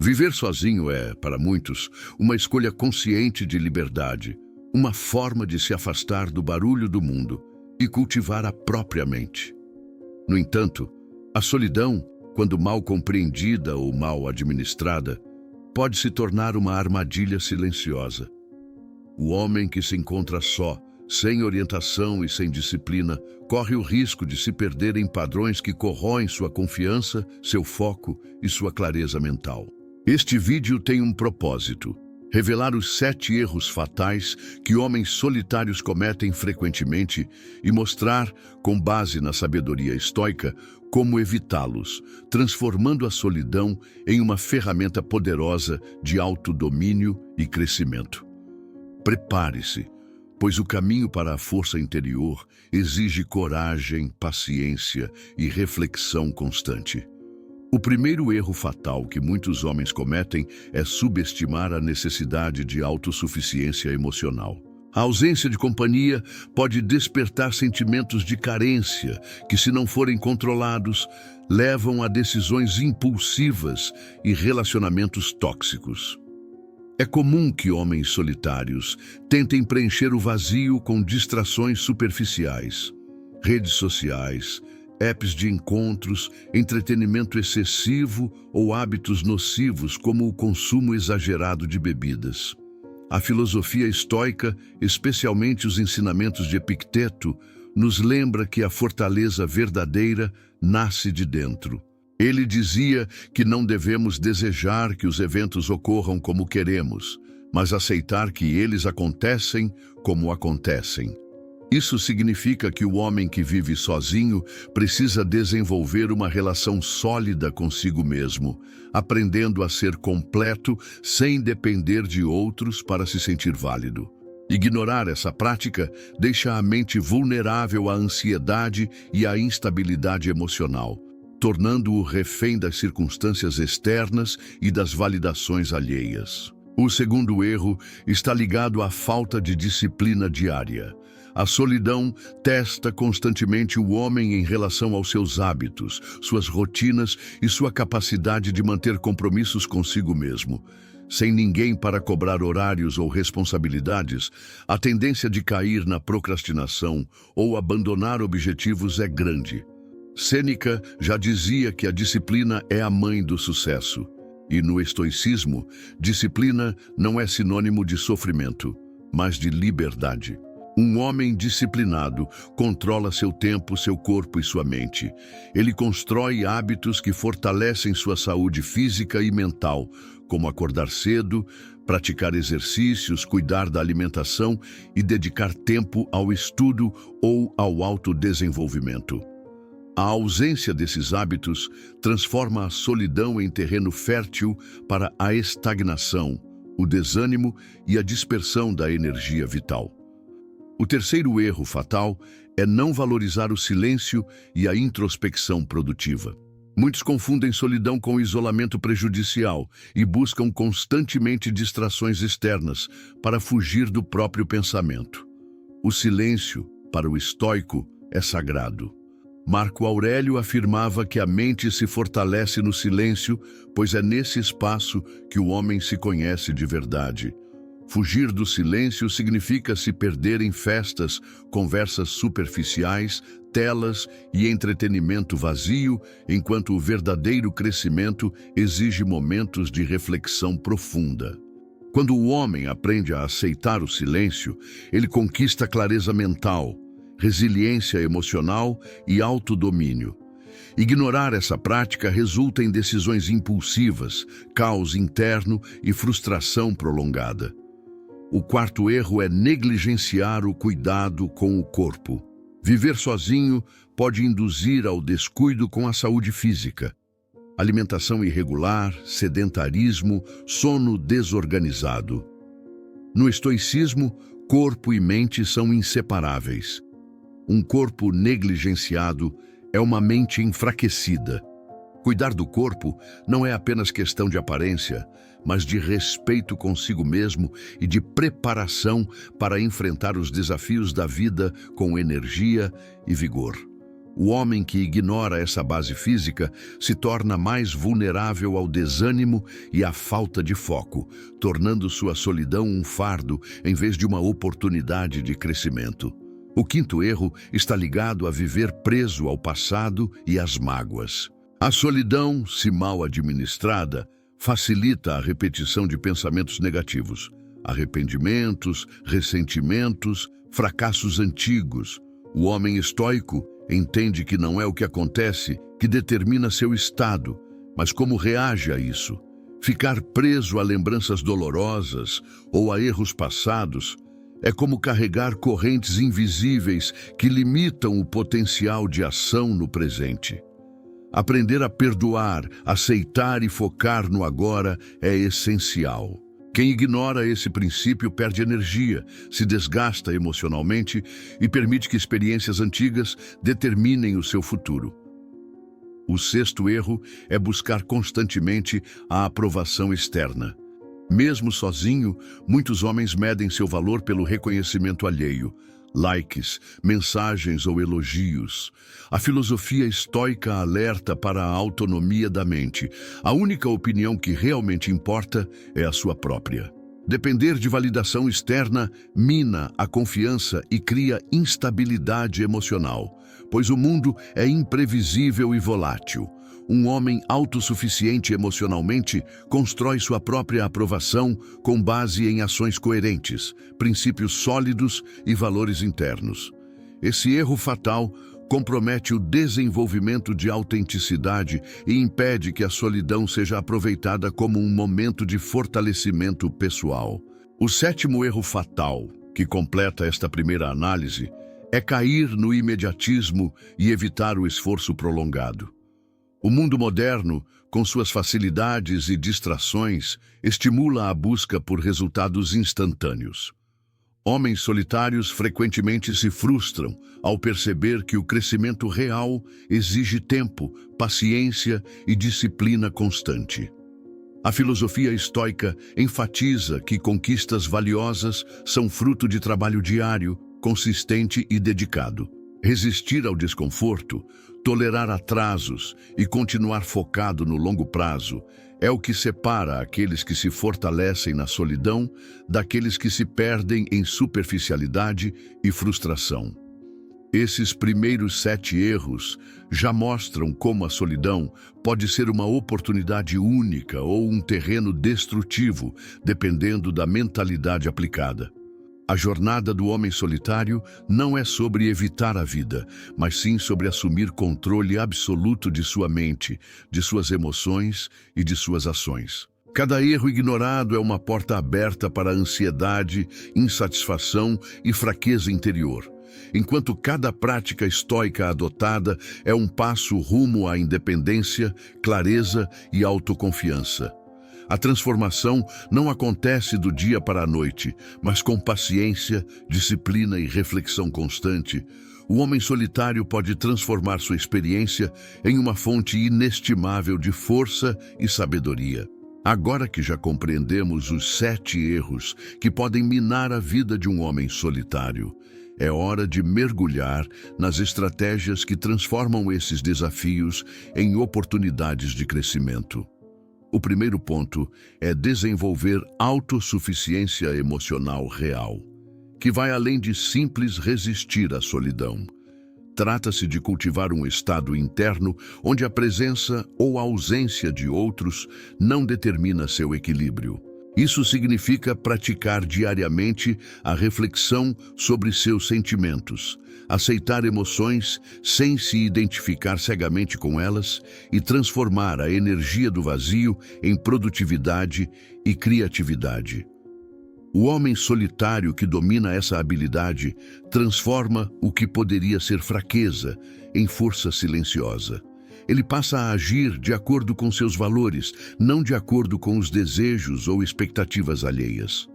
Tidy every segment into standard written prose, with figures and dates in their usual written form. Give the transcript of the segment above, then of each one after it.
Viver sozinho é, para muitos, uma escolha consciente de liberdade, uma forma de se afastar do barulho do mundo e cultivar a própria mente. No entanto, a solidão, quando mal compreendida ou mal administrada, pode se tornar uma armadilha silenciosa. O homem que se encontra só, sem orientação e sem disciplina, corre o risco de se perder em padrões que corroem sua confiança, seu foco e sua clareza mental. Este vídeo tem um propósito: revelar os 7 erros fatais que homens solitários cometem frequentemente e mostrar, com base na sabedoria estoica, como evitá-los, transformando a solidão em uma ferramenta poderosa de autodomínio e crescimento. Prepare-se, pois o caminho para a força interior exige coragem, paciência e reflexão constante. O primeiro erro fatal que muitos homens cometem é subestimar a necessidade de autossuficiência emocional. A ausência de companhia pode despertar sentimentos de carência que, se não forem controlados, levam a decisões impulsivas e relacionamentos tóxicos. É comum que homens solitários tentem preencher o vazio com distrações superficiais, redes sociais, apps de encontros, entretenimento excessivo ou hábitos nocivos como o consumo exagerado de bebidas. A filosofia estoica, especialmente os ensinamentos de Epicteto, nos lembra que a fortaleza verdadeira nasce de dentro. Ele dizia que não devemos desejar que os eventos ocorram como queremos, mas aceitar que eles acontecem como acontecem. Isso significa que o homem que vive sozinho precisa desenvolver uma relação sólida consigo mesmo, aprendendo a ser completo sem depender de outros para se sentir válido. Ignorar essa prática deixa a mente vulnerável à ansiedade e à instabilidade emocional, tornando-o refém das circunstâncias externas e das validações alheias. O segundo erro está ligado à falta de disciplina diária. A solidão testa constantemente o homem em relação aos seus hábitos, suas rotinas e sua capacidade de manter compromissos consigo mesmo. Sem ninguém para cobrar horários ou responsabilidades, a tendência de cair na procrastinação ou abandonar objetivos é grande. Sêneca já dizia que a disciplina é a mãe do sucesso. E no estoicismo, disciplina não é sinônimo de sofrimento, mas de liberdade. Um homem disciplinado controla seu tempo, seu corpo e sua mente. Ele constrói hábitos que fortalecem sua saúde física e mental, como acordar cedo, praticar exercícios, cuidar da alimentação e dedicar tempo ao estudo ou ao autodesenvolvimento. A ausência desses hábitos transforma a solidão em terreno fértil para a estagnação, o desânimo e a dispersão da energia vital. O terceiro erro fatal é não valorizar o silêncio e a introspecção produtiva. Muitos confundem solidão com isolamento prejudicial e buscam constantemente distrações externas para fugir do próprio pensamento. O silêncio, para o estoico, é sagrado. Marco Aurélio afirmava que a mente se fortalece no silêncio, pois é nesse espaço que o homem se conhece de verdade. Fugir do silêncio significa se perder em festas, conversas superficiais, telas e entretenimento vazio, enquanto o verdadeiro crescimento exige momentos de reflexão profunda. Quando o homem aprende a aceitar o silêncio, ele conquista clareza mental, resiliência emocional e autodomínio. Ignorar essa prática resulta em decisões impulsivas, caos interno e frustração prolongada. O quarto erro é negligenciar o cuidado com o corpo. Viver sozinho pode induzir ao descuido com a saúde física. Alimentação irregular, sedentarismo, sono desorganizado. No estoicismo, corpo e mente são inseparáveis. Um corpo negligenciado é uma mente enfraquecida. Cuidar do corpo não é apenas questão de aparência, mas de respeito consigo mesmo e de preparação para enfrentar os desafios da vida com energia e vigor. O homem que ignora essa base física se torna mais vulnerável ao desânimo e à falta de foco, tornando sua solidão um fardo em vez de uma oportunidade de crescimento. O quinto erro está ligado a viver preso ao passado e às mágoas. A solidão, se mal administrada, facilita a repetição de pensamentos negativos, arrependimentos, ressentimentos, fracassos antigos. O homem estoico entende que não é o que acontece que determina seu estado, mas como reage a isso. Ficar preso a lembranças dolorosas ou a erros passados é como carregar correntes invisíveis que limitam o potencial de ação no presente. Aprender a perdoar, aceitar e focar no agora é essencial. Quem ignora esse princípio perde energia, se desgasta emocionalmente e permite que experiências antigas determinem o seu futuro. O sexto erro é buscar constantemente a aprovação externa. Mesmo sozinho, muitos homens medem seu valor pelo reconhecimento alheio, likes, mensagens ou elogios. A filosofia estoica alerta para a autonomia da mente. A única opinião que realmente importa é a sua própria. Depender de validação externa mina a confiança e cria instabilidade emocional, pois o mundo é imprevisível e volátil. Um homem autossuficiente emocionalmente constrói sua própria aprovação com base em ações coerentes, princípios sólidos e valores internos. Esse erro fatal compromete o desenvolvimento de autenticidade e impede que a solidão seja aproveitada como um momento de fortalecimento pessoal. O sétimo erro fatal, que completa esta primeira análise, é cair no imediatismo e evitar o esforço prolongado. O mundo moderno, com suas facilidades e distrações, estimula a busca por resultados instantâneos. Homens solitários frequentemente se frustram ao perceber que o crescimento real exige tempo, paciência e disciplina constante. A filosofia estoica enfatiza que conquistas valiosas são fruto de trabalho diário, consistente e dedicado. Resistir ao desconforto, tolerar atrasos e continuar focado no longo prazo é o que separa aqueles que se fortalecem na solidão daqueles que se perdem em superficialidade e frustração. Esses primeiros 7 erros já mostram como a solidão pode ser uma oportunidade única ou um terreno destrutivo, dependendo da mentalidade aplicada. A jornada do homem solitário não é sobre evitar a vida, mas sim sobre assumir controle absoluto de sua mente, de suas emoções e de suas ações. Cada erro ignorado é uma porta aberta para a ansiedade, insatisfação e fraqueza interior, enquanto cada prática estoica adotada é um passo rumo à independência, clareza e autoconfiança. A transformação não acontece do dia para a noite, mas com paciência, disciplina e reflexão constante. O homem solitário pode transformar sua experiência em uma fonte inestimável de força e sabedoria. Agora que já compreendemos os 7 erros que podem minar a vida de um homem solitário, é hora de mergulhar nas estratégias que transformam esses desafios em oportunidades de crescimento. O primeiro ponto é desenvolver autossuficiência emocional real, que vai além de simples resistir à solidão. Trata-se de cultivar um estado interno onde a presença ou a ausência de outros não determina seu equilíbrio. Isso significa praticar diariamente a reflexão sobre seus sentimentos, aceitar emoções sem se identificar cegamente com elas e transformar a energia do vazio em produtividade e criatividade. O homem solitário que domina essa habilidade transforma o que poderia ser fraqueza em força silenciosa. Ele passa a agir de acordo com seus valores, não de acordo com os desejos ou expectativas alheias.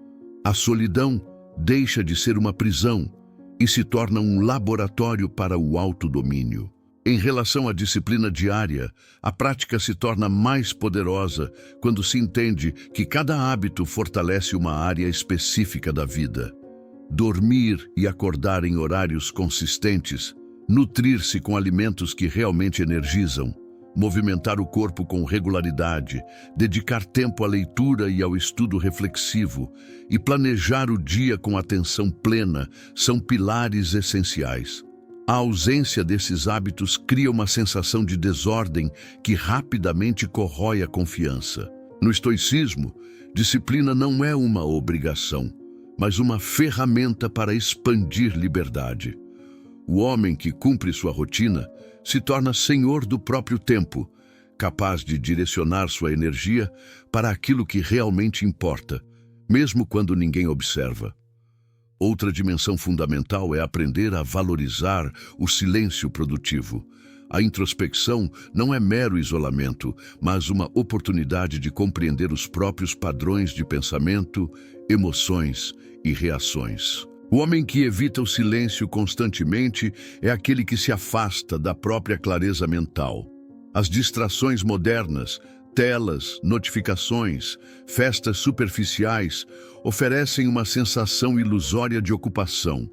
A solidão deixa de ser uma prisão e se torna um laboratório para o autodomínio. Em relação à disciplina diária, a prática se torna mais poderosa quando se entende que cada hábito fortalece uma área específica da vida. Dormir e acordar em horários consistentes nutrir-se com alimentos que realmente energizam, movimentar o corpo com regularidade, dedicar tempo à leitura e ao estudo reflexivo e planejar o dia com atenção plena são pilares essenciais. A ausência desses hábitos cria uma sensação de desordem que rapidamente corrói a confiança. No estoicismo, disciplina não é uma obrigação, mas uma ferramenta para expandir liberdade. O homem que cumpre sua rotina se torna senhor do próprio tempo, capaz de direcionar sua energia para aquilo que realmente importa, mesmo quando ninguém observa. Outra dimensão fundamental é aprender a valorizar o silêncio produtivo. A introspecção não é mero isolamento, mas uma oportunidade de compreender os próprios padrões de pensamento, emoções e reações. O homem que evita o silêncio constantemente é aquele que se afasta da própria clareza mental. As distrações modernas, telas, notificações, festas superficiais, oferecem uma sensação ilusória de ocupação,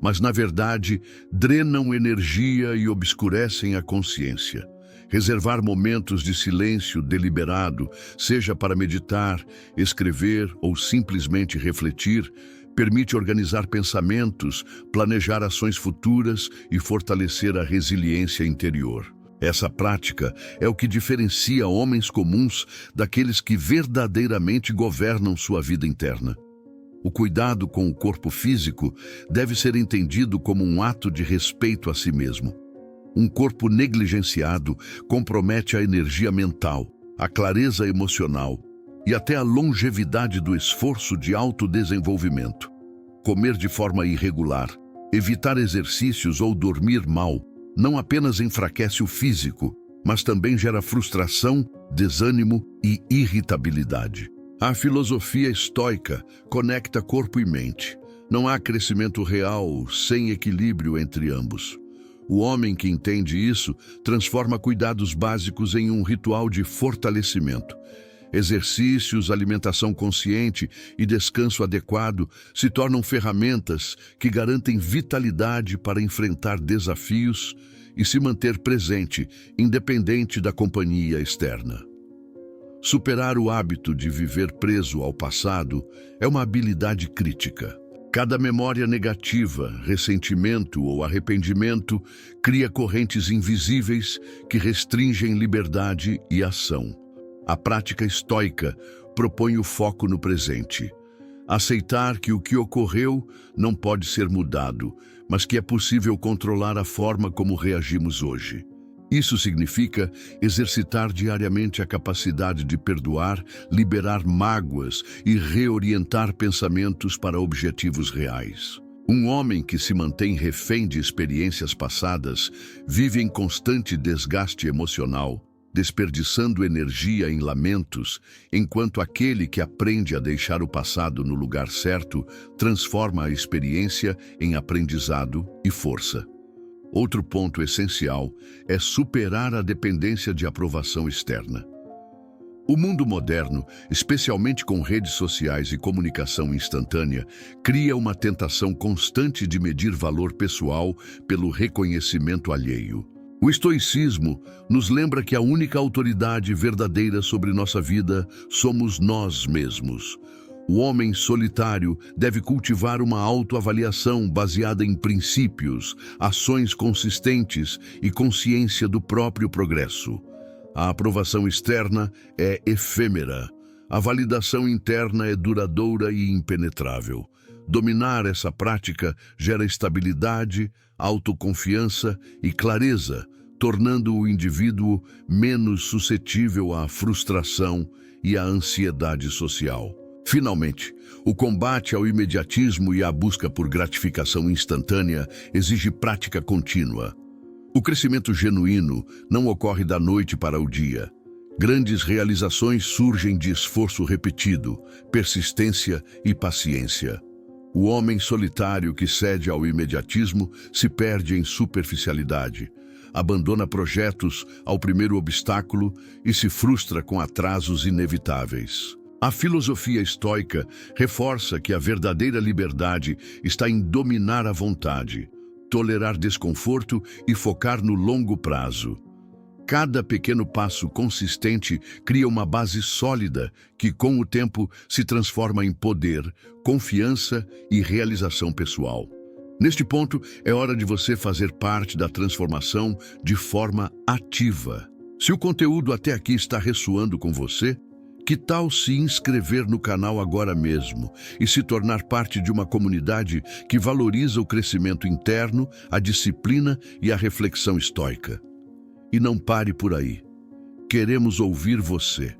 mas, na verdade, drenam energia e obscurecem a consciência. Reservar momentos de silêncio deliberado, seja para meditar, escrever ou simplesmente refletir, permite organizar pensamentos, planejar ações futuras e fortalecer a resiliência interior. Essa prática é o que diferencia homens comuns daqueles que verdadeiramente governam sua vida interna. O cuidado com o corpo físico deve ser entendido como um ato de respeito a si mesmo. Um corpo negligenciado compromete a energia mental, a clareza emocional e até a longevidade do esforço de autodesenvolvimento. Comer de forma irregular, evitar exercícios ou dormir mal não apenas enfraquece o físico, mas também gera frustração, desânimo e irritabilidade. A filosofia estoica conecta corpo e mente. Não há crescimento real sem equilíbrio entre ambos. O homem que entende isso transforma cuidados básicos em um ritual de fortalecimento. Exercícios, alimentação consciente e descanso adequado se tornam ferramentas que garantem vitalidade para enfrentar desafios e se manter presente, independente da companhia externa. Superar o hábito de viver preso ao passado é uma habilidade crítica. Cada memória negativa, ressentimento ou arrependimento cria correntes invisíveis que restringem liberdade e ação. A prática estoica propõe o foco no presente. Aceitar que o que ocorreu não pode ser mudado, mas que é possível controlar a forma como reagimos hoje. Isso significa exercitar diariamente a capacidade de perdoar, liberar mágoas e reorientar pensamentos para objetivos reais. Um homem que se mantém refém de experiências passadas vive em constante desgaste emocional, desperdiçando energia em lamentos, enquanto aquele que aprende a deixar o passado no lugar certo transforma a experiência em aprendizado e força. Outro ponto essencial é superar a dependência de aprovação externa. O mundo moderno, especialmente com redes sociais e comunicação instantânea, cria uma tentação constante de medir valor pessoal pelo reconhecimento alheio. O estoicismo nos lembra que a única autoridade verdadeira sobre nossa vida somos nós mesmos. O homem solitário deve cultivar uma autoavaliação baseada em princípios, ações consistentes e consciência do próprio progresso. A aprovação externa é efêmera. A validação interna é duradoura e impenetrável. Dominar essa prática gera estabilidade, autoconfiança e clareza, tornando o indivíduo menos suscetível à frustração e à ansiedade social. Finalmente, o combate ao imediatismo e à busca por gratificação instantânea exige prática contínua. O crescimento genuíno não ocorre da noite para o dia. Grandes realizações surgem de esforço repetido, persistência e paciência. O homem solitário que cede ao imediatismo se perde em superficialidade, abandona projetos ao primeiro obstáculo e se frustra com atrasos inevitáveis. A filosofia estoica reforça que a verdadeira liberdade está em dominar a vontade. tolerar desconforto e focar no longo prazo. Cada pequeno passo consistente cria uma base sólida que, com o tempo, se transforma em poder, confiança e realização pessoal. Neste ponto, é hora de você fazer parte da transformação de forma ativa. Se o conteúdo até aqui está ressoando com você, que tal se inscrever no canal agora mesmo e se tornar parte de uma comunidade que valoriza o crescimento interno, a disciplina e a reflexão estoica? E não pare por aí. Queremos ouvir você.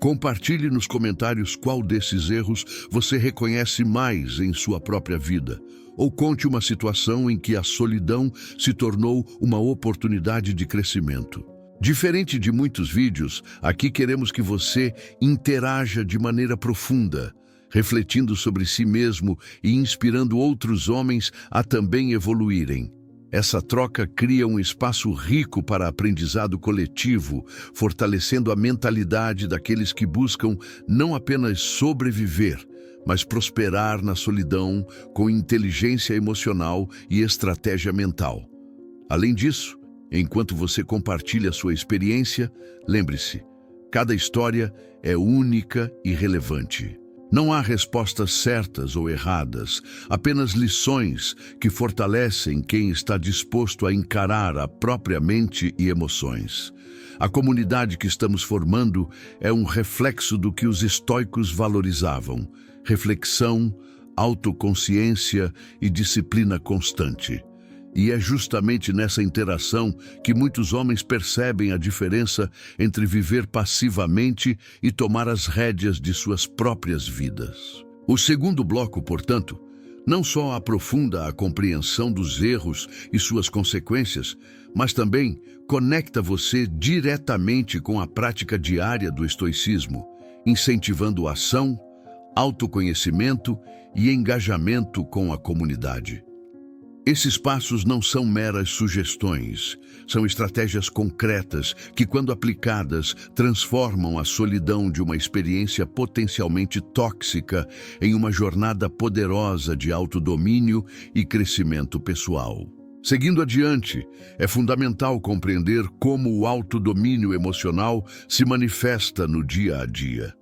Compartilhe nos comentários qual desses erros você reconhece mais em sua própria vida, ou conte uma situação em que a solidão se tornou uma oportunidade de crescimento. Diferente de muitos vídeos, aqui queremos que você interaja de maneira profunda, refletindo sobre si mesmo e inspirando outros homens a também evoluírem. Essa troca cria um espaço rico para aprendizado coletivo, fortalecendo a mentalidade daqueles que buscam não apenas sobreviver, mas prosperar na solidão com inteligência emocional e estratégia mental. Além disso, enquanto você compartilha sua experiência, lembre-se, cada história é única e relevante. Não há respostas certas ou erradas, apenas lições que fortalecem quem está disposto a encarar a própria mente e emoções. A comunidade que estamos formando é um reflexo do que os estoicos valorizavam: reflexão, autoconsciência e disciplina constante. E é justamente nessa interação que muitos homens percebem a diferença entre viver passivamente e tomar as rédeas de suas próprias vidas. O segundo bloco, portanto, não só aprofunda a compreensão dos erros e suas consequências, mas também conecta você diretamente com a prática diária do estoicismo, incentivando ação, autoconhecimento e engajamento com a comunidade. Esses passos não são meras sugestões, são estratégias concretas que, quando aplicadas, transformam a solidão de uma experiência potencialmente tóxica em uma jornada poderosa de autodomínio e crescimento pessoal. Seguindo adiante, é fundamental compreender como o autodomínio emocional se manifesta no dia a dia.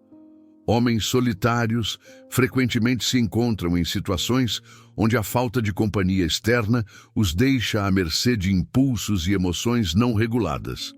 Homens solitários frequentemente se encontram em situações onde a falta de companhia externa os deixa à mercê de impulsos e emoções não reguladas.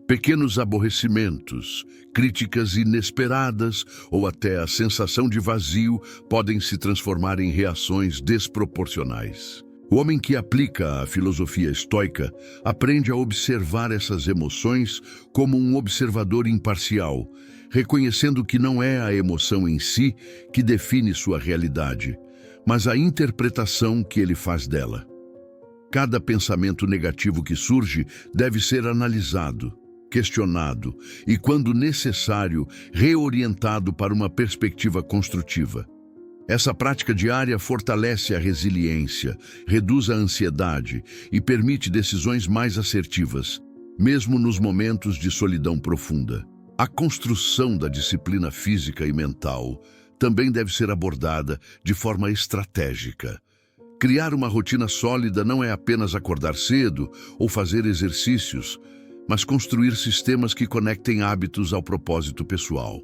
Pequenos aborrecimentos, críticas inesperadas ou até a sensação de vazio podem se transformar em reações desproporcionais. O homem que aplica a filosofia estoica aprende a observar essas emoções como um observador imparcial, reconhecendo que não é a emoção em si que define sua realidade, mas a interpretação que ele faz dela. Cada pensamento negativo que surge deve ser analisado, questionado e, quando necessário, reorientado para uma perspectiva construtiva. Essa prática diária fortalece a resiliência, reduz a ansiedade e permite decisões mais assertivas, mesmo nos momentos de solidão profunda. A construção da disciplina física e mental também deve ser abordada de forma estratégica. Criar uma rotina sólida não é apenas acordar cedo ou fazer exercícios, mas construir sistemas que conectem hábitos ao propósito pessoal.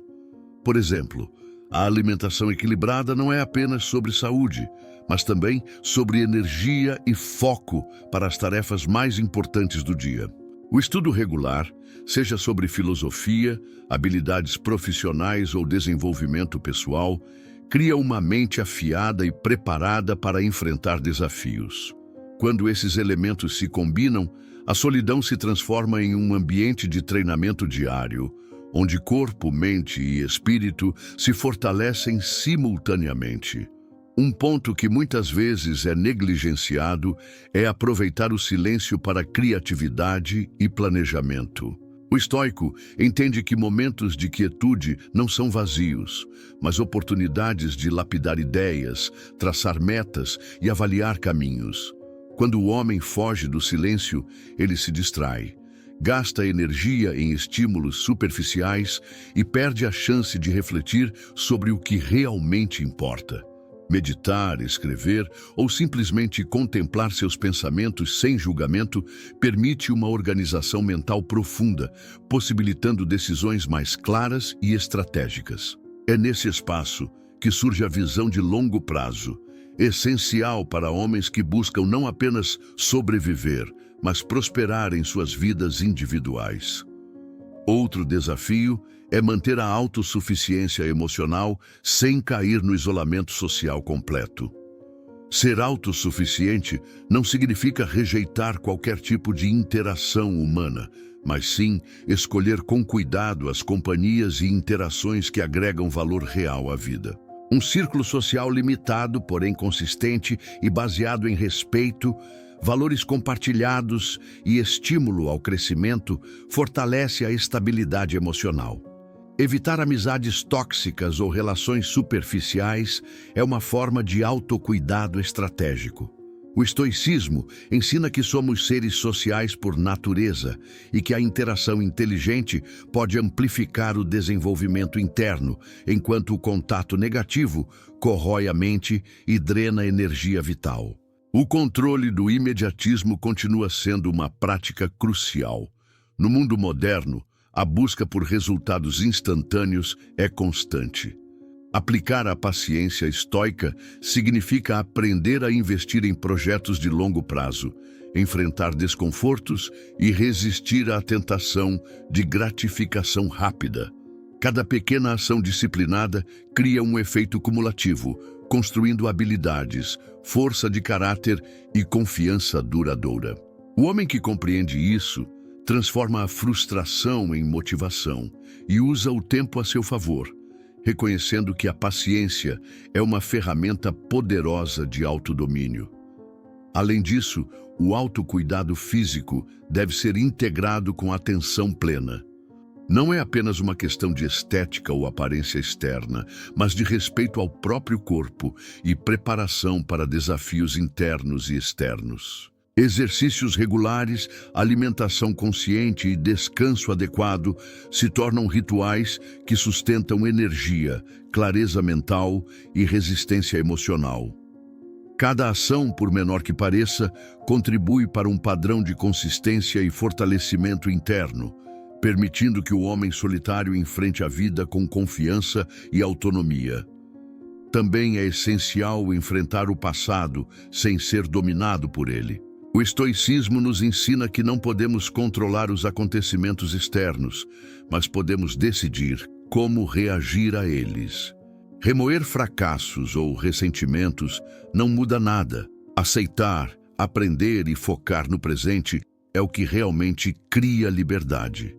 Por exemplo, a alimentação equilibrada não é apenas sobre saúde, mas também sobre energia e foco para as tarefas mais importantes do dia. O estudo regular, seja sobre filosofia, habilidades profissionais ou desenvolvimento pessoal, cria uma mente afiada e preparada para enfrentar desafios. Quando esses elementos se combinam, a solidão se transforma em um ambiente de treinamento diário, onde corpo, mente e espírito se fortalecem simultaneamente. Um ponto que muitas vezes é negligenciado é aproveitar o silêncio para criatividade e planejamento. O estoico entende que momentos de quietude não são vazios, mas oportunidades de lapidar ideias, traçar metas e avaliar caminhos. Quando o homem foge do silêncio, ele se distrai, gasta energia em estímulos superficiais e perde a chance de refletir sobre o que realmente importa. Meditar, escrever ou simplesmente contemplar seus pensamentos sem julgamento permite uma organização mental profunda, possibilitando decisões mais claras e estratégicas. É nesse espaço que surge a visão de longo prazo, essencial para homens que buscam não apenas sobreviver, mas prosperar em suas vidas individuais. Outro desafio é manter a autossuficiência emocional sem cair no isolamento social completo. Ser autossuficiente não significa rejeitar qualquer tipo de interação humana, mas sim escolher com cuidado as companhias e interações que agregam valor real à vida. Um círculo social limitado, porém consistente e baseado em respeito, valores compartilhados e estímulo ao crescimento fortalece a estabilidade emocional. Evitar amizades tóxicas ou relações superficiais é uma forma de autocuidado estratégico. O estoicismo ensina que somos seres sociais por natureza e que a interação inteligente pode amplificar o desenvolvimento interno, enquanto o contato negativo corrói a mente e drena a energia vital. O controle do imediatismo continua sendo uma prática crucial. No mundo moderno, a busca por resultados instantâneos é constante. Aplicar a paciência estoica significa aprender a investir em projetos de longo prazo, enfrentar desconfortos e resistir à tentação de gratificação rápida. Cada pequena ação disciplinada cria um efeito cumulativo, construindo habilidades, força de caráter e confiança duradoura. O homem que compreende isso transforma a frustração em motivação e usa o tempo a seu favor, reconhecendo que a paciência é uma ferramenta poderosa de autodomínio. Além disso, o autocuidado físico deve ser integrado com atenção plena. Não é apenas uma questão de estética ou aparência externa, mas de respeito ao próprio corpo e preparação para desafios internos e externos. Exercícios regulares, alimentação consciente e descanso adequado se tornam rituais que sustentam energia, clareza mental e resistência emocional. Cada ação, por menor que pareça, contribui para um padrão de consistência e fortalecimento interno, permitindo que o homem solitário enfrente a vida com confiança e autonomia. Também é essencial enfrentar o passado sem ser dominado por ele. O estoicismo nos ensina que não podemos controlar os acontecimentos externos, mas podemos decidir como reagir a eles. Remoer fracassos ou ressentimentos não muda nada. Aceitar, aprender e focar no presente é o que realmente cria liberdade.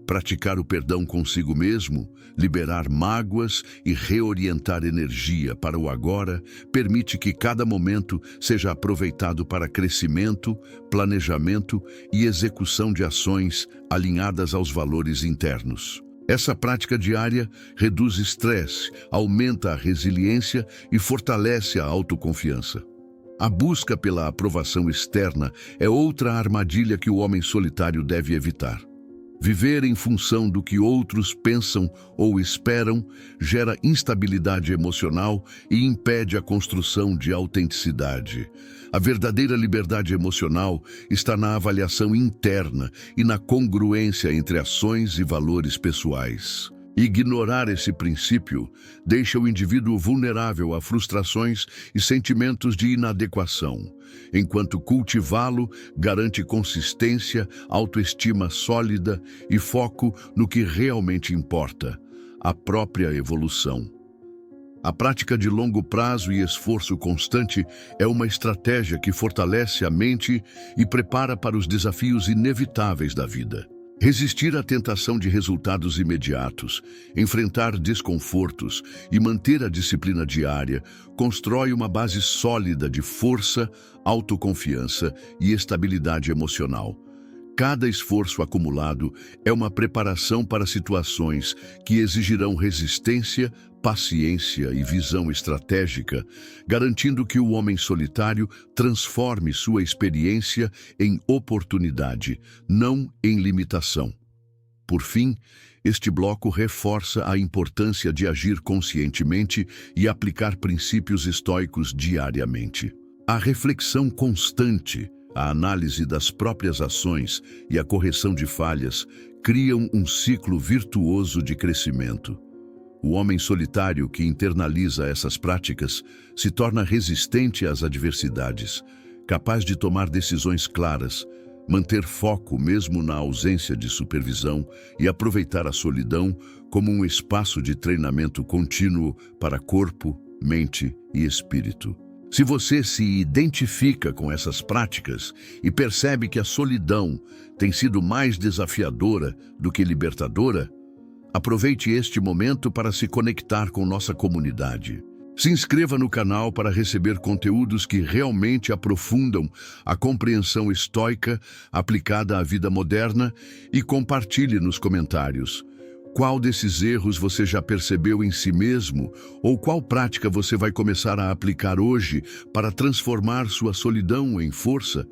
Praticar o perdão consigo mesmo, liberar mágoas e reorientar energia para o agora permite que cada momento seja aproveitado para crescimento, planejamento e execução de ações alinhadas aos valores internos. Essa prática diária reduz estresse, aumenta a resiliência e fortalece a autoconfiança. A busca pela aprovação externa é outra armadilha que o homem solitário deve evitar. Viver em função do que outros pensam ou esperam gera instabilidade emocional e impede a construção de autenticidade. A verdadeira liberdade emocional está na avaliação interna e na congruência entre ações e valores pessoais. Ignorar esse princípio deixa o indivíduo vulnerável a frustrações e sentimentos de inadequação, enquanto cultivá-lo garante consistência, autoestima sólida e foco no que realmente importa, a própria evolução. A prática de longo prazo e esforço constante é uma estratégia que fortalece a mente e prepara para os desafios inevitáveis da vida. Resistir à tentação de resultados imediatos, enfrentar desconfortos e manter a disciplina diária constrói uma base sólida de força, autoconfiança e estabilidade emocional. Cada esforço acumulado é uma preparação para situações que exigirão resistência, paciência e visão estratégica, garantindo que o homem solitário transforme sua experiência em oportunidade, não em limitação. Por fim, Este bloco reforça a importância de agir conscientemente e aplicar princípios estoicos diariamente. A reflexão constante, a análise das próprias ações e a correção de falhas criam um ciclo virtuoso de crescimento. O homem solitário que internaliza essas práticas se torna resistente às adversidades, capaz de tomar decisões claras, manter foco mesmo na ausência de supervisão e aproveitar a solidão como um espaço de treinamento contínuo para corpo, mente e espírito. Se você se identifica com essas práticas e percebe que a solidão tem sido mais desafiadora do que libertadora, aproveite este momento para se conectar com nossa comunidade. Se inscreva no canal para receber conteúdos que realmente aprofundam a compreensão estoica aplicada à vida moderna e compartilhe nos comentários. Qual desses erros você já percebeu em si mesmo ou qual prática você vai começar a aplicar hoje para transformar sua solidão em força?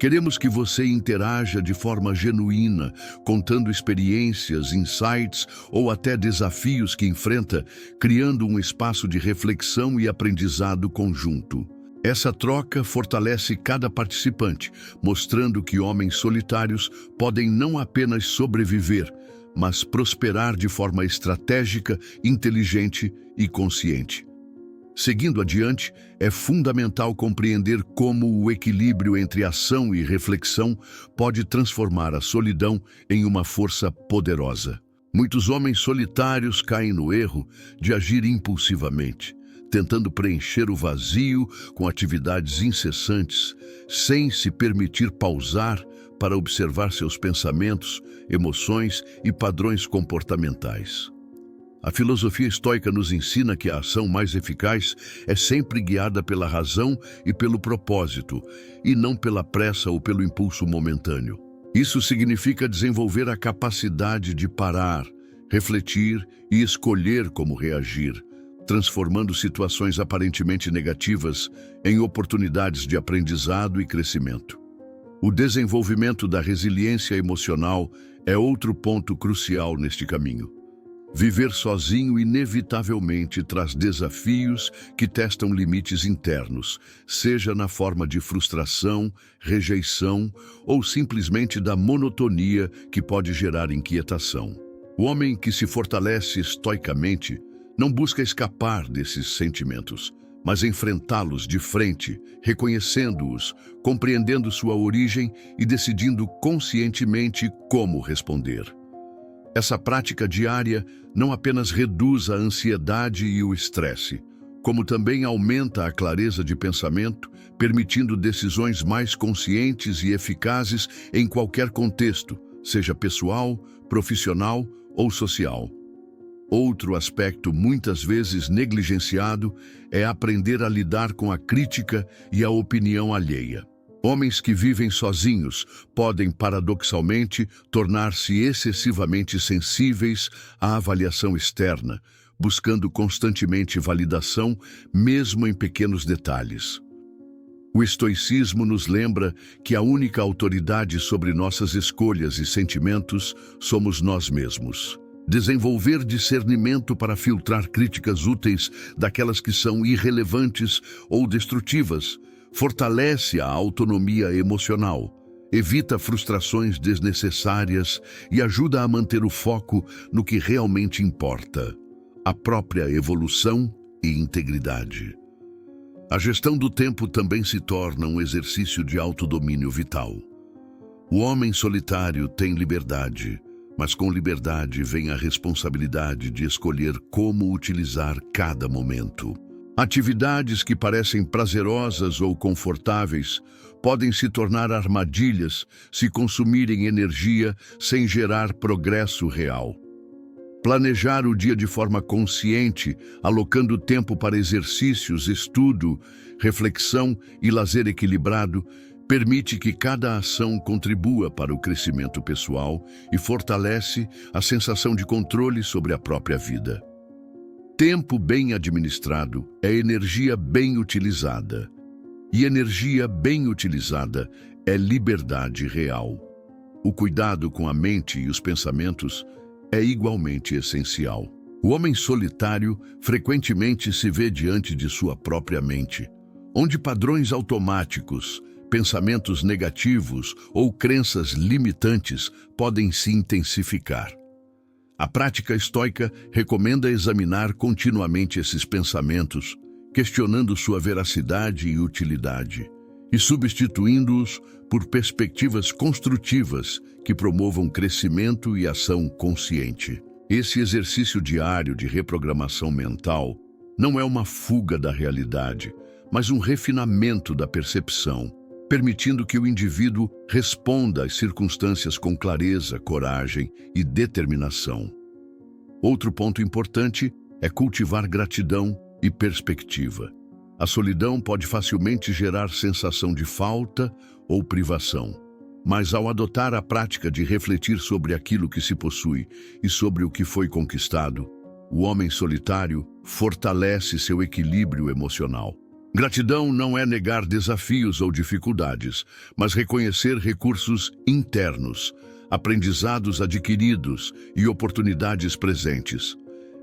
Queremos que você interaja de forma genuína, contando experiências, insights ou até desafios que enfrenta, criando um espaço de reflexão e aprendizado conjunto. Essa troca fortalece cada participante, mostrando que homens solitários podem não apenas sobreviver, mas prosperar de forma estratégica, inteligente e consciente. Seguindo adiante, é fundamental compreender como o equilíbrio entre ação e reflexão pode transformar a solidão em uma força poderosa. Muitos homens solitários caem no erro de agir impulsivamente, tentando preencher o vazio com atividades incessantes, sem se permitir pausar para observar seus pensamentos, emoções e padrões comportamentais. A filosofia estoica nos ensina que a ação mais eficaz é sempre guiada pela razão e pelo propósito, e não pela pressa ou pelo impulso momentâneo. Isso significa desenvolver a capacidade de parar, refletir e escolher como reagir, transformando situações aparentemente negativas em oportunidades de aprendizado e crescimento. O desenvolvimento da resiliência emocional é outro ponto crucial neste caminho. Viver sozinho inevitavelmente traz desafios que testam limites internos, seja na forma de frustração, rejeição ou simplesmente da monotonia que pode gerar inquietação. O homem que se fortalece estoicamente não busca escapar desses sentimentos, mas enfrentá-los de frente, reconhecendo-os, compreendendo sua origem e decidindo conscientemente como responder. Essa prática diária não apenas reduz a ansiedade e o estresse, como também aumenta a clareza de pensamento, permitindo decisões mais conscientes e eficazes em qualquer contexto, seja pessoal, profissional ou social. Outro aspecto muitas vezes negligenciado é aprender a lidar com a crítica e a opinião alheia. Homens que vivem sozinhos podem, paradoxalmente, tornar-se excessivamente sensíveis à avaliação externa, buscando constantemente validação, mesmo em pequenos detalhes. O estoicismo nos lembra que a única autoridade sobre nossas escolhas e sentimentos somos nós mesmos. Desenvolver discernimento para filtrar críticas úteis daquelas que são irrelevantes ou destrutivas fortalece a autonomia emocional, evita frustrações desnecessárias e ajuda a manter o foco no que realmente importa, a própria evolução e integridade. A gestão do tempo também se torna um exercício de autodomínio vital. O homem solitário tem liberdade, mas com liberdade vem a responsabilidade de escolher como utilizar cada momento. Atividades que parecem prazerosas ou confortáveis podem se tornar armadilhas se consumirem energia sem gerar progresso real. Planejar o dia de forma consciente, alocando tempo para exercícios, estudo, reflexão e lazer equilibrado, permite que cada ação contribua para o crescimento pessoal e fortalece a sensação de controle sobre a própria vida. Tempo bem administrado é energia bem utilizada, e energia bem utilizada é liberdade real. O cuidado com a mente e os pensamentos é igualmente essencial. O homem solitário frequentemente se vê diante de sua própria mente, onde padrões automáticos, pensamentos negativos ou crenças limitantes podem se intensificar. A prática estoica recomenda examinar continuamente esses pensamentos, questionando sua veracidade e utilidade, e substituindo-os por perspectivas construtivas que promovam crescimento e ação consciente. Esse exercício diário de reprogramação mental não é uma fuga da realidade, mas um refinamento da percepção, permitindo que o indivíduo responda às circunstâncias com clareza, coragem e determinação. Outro ponto importante é cultivar gratidão e perspectiva. A solidão pode facilmente gerar sensação de falta ou privação, mas ao adotar a prática de refletir sobre aquilo que se possui e sobre o que foi conquistado, o homem solitário fortalece seu equilíbrio emocional. Gratidão não é negar desafios ou dificuldades, mas reconhecer recursos internos, aprendizados adquiridos e oportunidades presentes.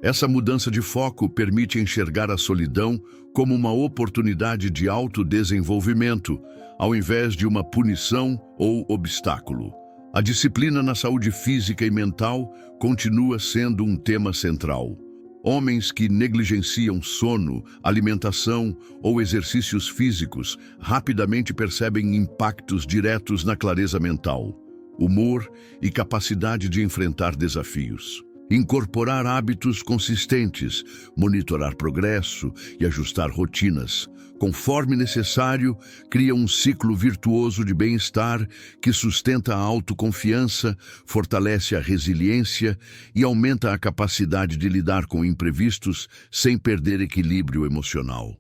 Essa mudança de foco permite enxergar a solidão como uma oportunidade de autodesenvolvimento, ao invés de uma punição ou obstáculo. A disciplina na saúde física e mental continua sendo um tema central. Homens que negligenciam sono, alimentação ou exercícios físicos rapidamente percebem impactos diretos na clareza mental, humor e capacidade de enfrentar desafios. Incorporar hábitos consistentes, monitorar progresso e ajustar rotinas, conforme necessário, cria um ciclo virtuoso de bem-estar que sustenta a autoconfiança, fortalece a resiliência e aumenta a capacidade de lidar com imprevistos sem perder equilíbrio emocional.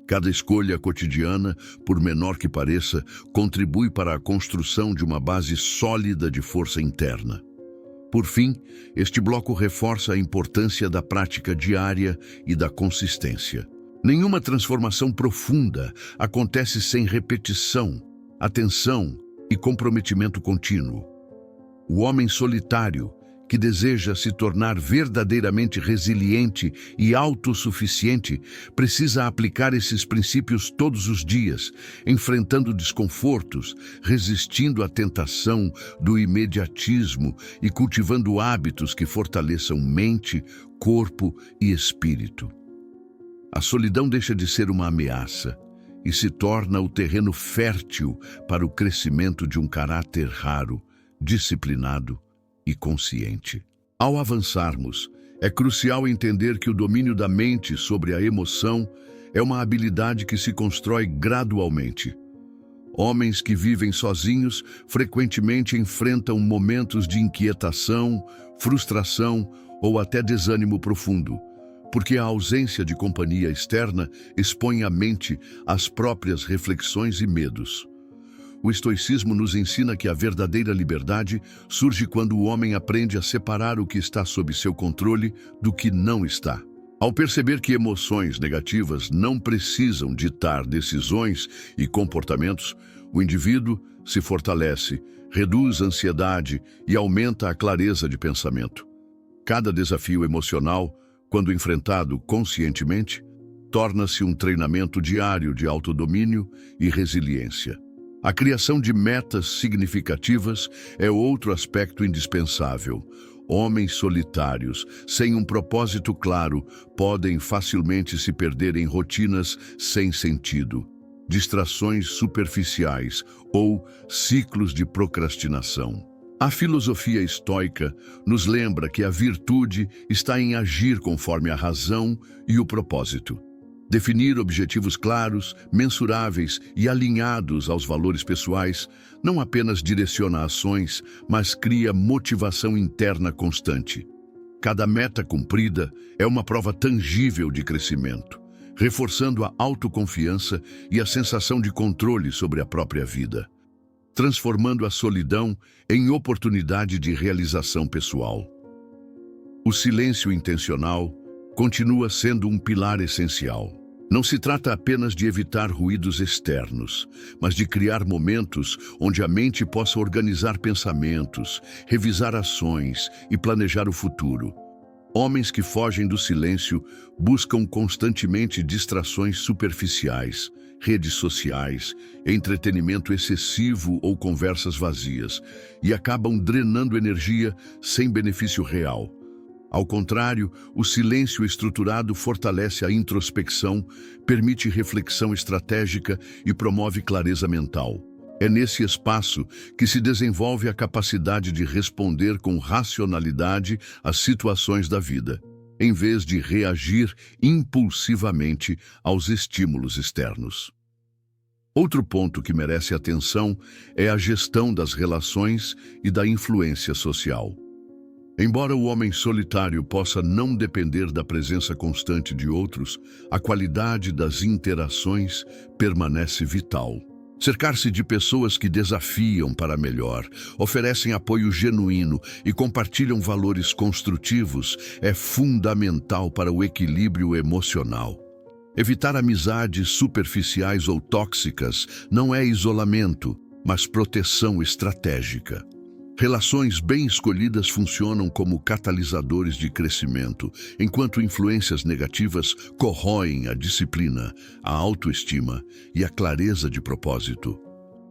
Cada escolha cotidiana, por menor que pareça, contribui para a construção de uma base sólida de força interna. Por fim, este bloco reforça a importância da prática diária e da consistência. Nenhuma transformação profunda acontece sem repetição, atenção e comprometimento contínuo. O homem solitário, que deseja se tornar verdadeiramente resiliente e autossuficiente, precisa aplicar esses princípios todos os dias, enfrentando desconfortos, resistindo à tentação do imediatismo e cultivando hábitos que fortaleçam mente, corpo e espírito. A solidão deixa de ser uma ameaça e se torna o terreno fértil para o crescimento de um caráter raro, disciplinado e consciente. Ao avançarmos, é crucial entender que o domínio da mente sobre a emoção é uma habilidade que se constrói gradualmente. Homens que vivem sozinhos frequentemente enfrentam momentos de inquietação, frustração ou até desânimo profundo, porque a ausência de companhia externa expõe a mente às próprias reflexões e medos. O estoicismo nos ensina que a verdadeira liberdade surge quando o homem aprende a separar o que está sob seu controle do que não está. Ao perceber que emoções negativas não precisam ditar decisões e comportamentos, o indivíduo se fortalece, reduz a ansiedade e aumenta a clareza de pensamento. Cada desafio emocional, quando enfrentado conscientemente, torna-se um treinamento diário de autodomínio e resiliência. A criação de metas significativas é outro aspecto indispensável. Homens solitários, sem um propósito claro, podem facilmente se perder em rotinas sem sentido, distrações superficiais ou ciclos de procrastinação. A filosofia estoica nos lembra que a virtude está em agir conforme a razão e o propósito. Definir objetivos claros, mensuráveis e alinhados aos valores pessoais não apenas direciona ações, mas cria motivação interna constante. Cada meta cumprida é uma prova tangível de crescimento, reforçando a autoconfiança e a sensação de controle sobre a própria vida, transformando a solidão em oportunidade de realização pessoal. O silêncio intencional continua sendo um pilar essencial. Não se trata apenas de evitar ruídos externos, mas de criar momentos onde a mente possa organizar pensamentos, revisar ações e planejar o futuro. Homens que fogem do silêncio buscam constantemente distrações superficiais, redes sociais, entretenimento excessivo ou conversas vazias, e acabam drenando energia sem benefício real. Ao contrário, o silêncio estruturado fortalece a introspecção, permite reflexão estratégica e promove clareza mental. É nesse espaço que se desenvolve a capacidade de responder com racionalidade às situações da vida, em vez de reagir impulsivamente aos estímulos externos. Outro ponto que merece atenção é a gestão das relações e da influência social. Embora o homem solitário possa não depender da presença constante de outros, a qualidade das interações permanece vital. Cercar-se de pessoas que desafiam para melhor, oferecem apoio genuíno e compartilham valores construtivos é fundamental para o equilíbrio emocional. Evitar amizades superficiais ou tóxicas não é isolamento, mas proteção estratégica. Relações bem escolhidas funcionam como catalisadores de crescimento, enquanto influências negativas corroem a disciplina, a autoestima e a clareza de propósito.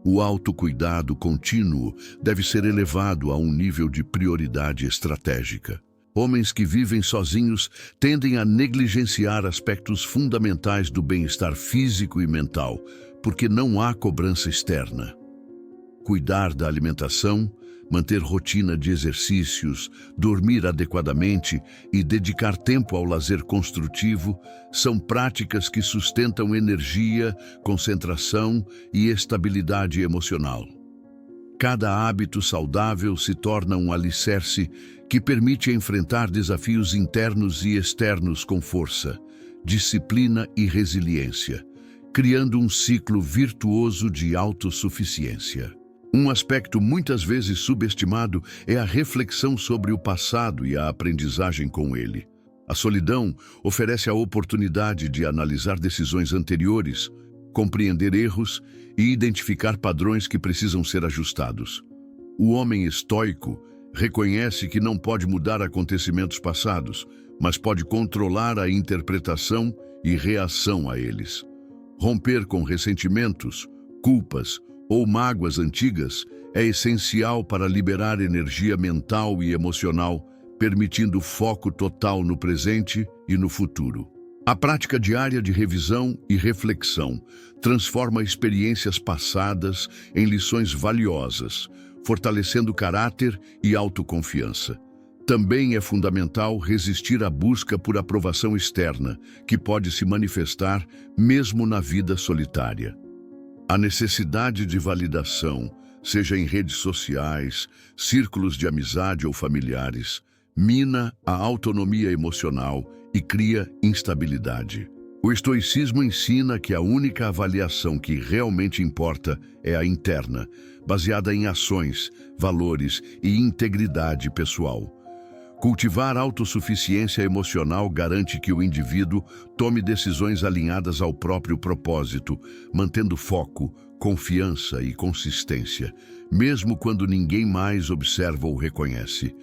O autocuidado contínuo deve ser elevado a um nível de prioridade estratégica. Homens que vivem sozinhos tendem a negligenciar aspectos fundamentais do bem-estar físico e mental, porque não há cobrança externa. Cuidar da alimentação, manter rotina de exercícios, dormir adequadamente e dedicar tempo ao lazer construtivo são práticas que sustentam energia, concentração e estabilidade emocional. Cada hábito saudável se torna um alicerce que permite enfrentar desafios internos e externos com força, disciplina e resiliência, criando um ciclo virtuoso de autossuficiência. Um aspecto muitas vezes subestimado é a reflexão sobre o passado e a aprendizagem com ele. A solidão oferece a oportunidade de analisar decisões anteriores, compreender erros e identificar padrões que precisam ser ajustados. O homem estoico reconhece que não pode mudar acontecimentos passados, mas pode controlar a interpretação e reação a eles. Romper com ressentimentos, culpas ou mágoas antigas é essencial para liberar energia mental e emocional, permitindo foco total no presente e no futuro. A prática diária de revisão e reflexão transforma experiências passadas em lições valiosas, fortalecendo caráter e autoconfiança. Também é fundamental resistir à busca por aprovação externa, que pode se manifestar mesmo na vida solitária. A necessidade de validação, seja em redes sociais, círculos de amizade ou familiares, mina a autonomia emocional e cria instabilidade. O estoicismo ensina que a única avaliação que realmente importa é a interna, baseada em ações, valores e integridade pessoal. Cultivar autossuficiência emocional garante que o indivíduo tome decisões alinhadas ao próprio propósito, mantendo foco, confiança e consistência, mesmo quando ninguém mais observa ou reconhece.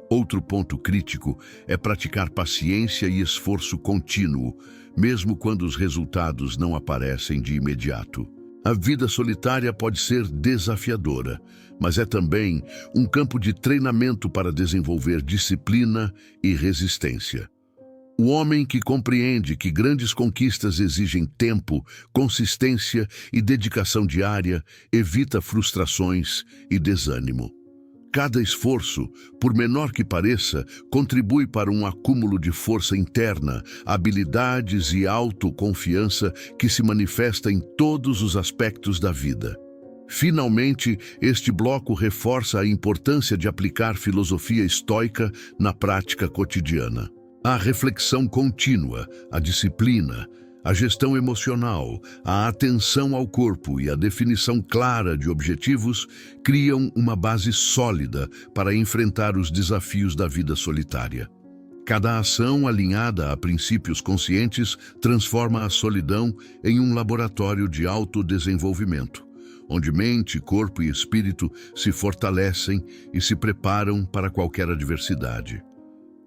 Outro ponto crítico é praticar paciência e esforço contínuo, mesmo quando os resultados não aparecem de imediato. A vida solitária pode ser desafiadora, mas é também um campo de treinamento para desenvolver disciplina e resistência. O homem que compreende que grandes conquistas exigem tempo, consistência e dedicação diária evita frustrações e desânimo. Cada esforço, por menor que pareça, contribui para um acúmulo de força interna, habilidades e autoconfiança que se manifesta em todos os aspectos da vida. Finalmente, este bloco reforça a importância de aplicar filosofia estoica na prática cotidiana. A reflexão contínua, a disciplina, a gestão emocional, a atenção ao corpo e a definição clara de objetivos criam uma base sólida para enfrentar os desafios da vida solitária. Cada ação alinhada a princípios conscientes transforma a solidão em um laboratório de autodesenvolvimento, onde mente, corpo e espírito se fortalecem e se preparam para qualquer adversidade.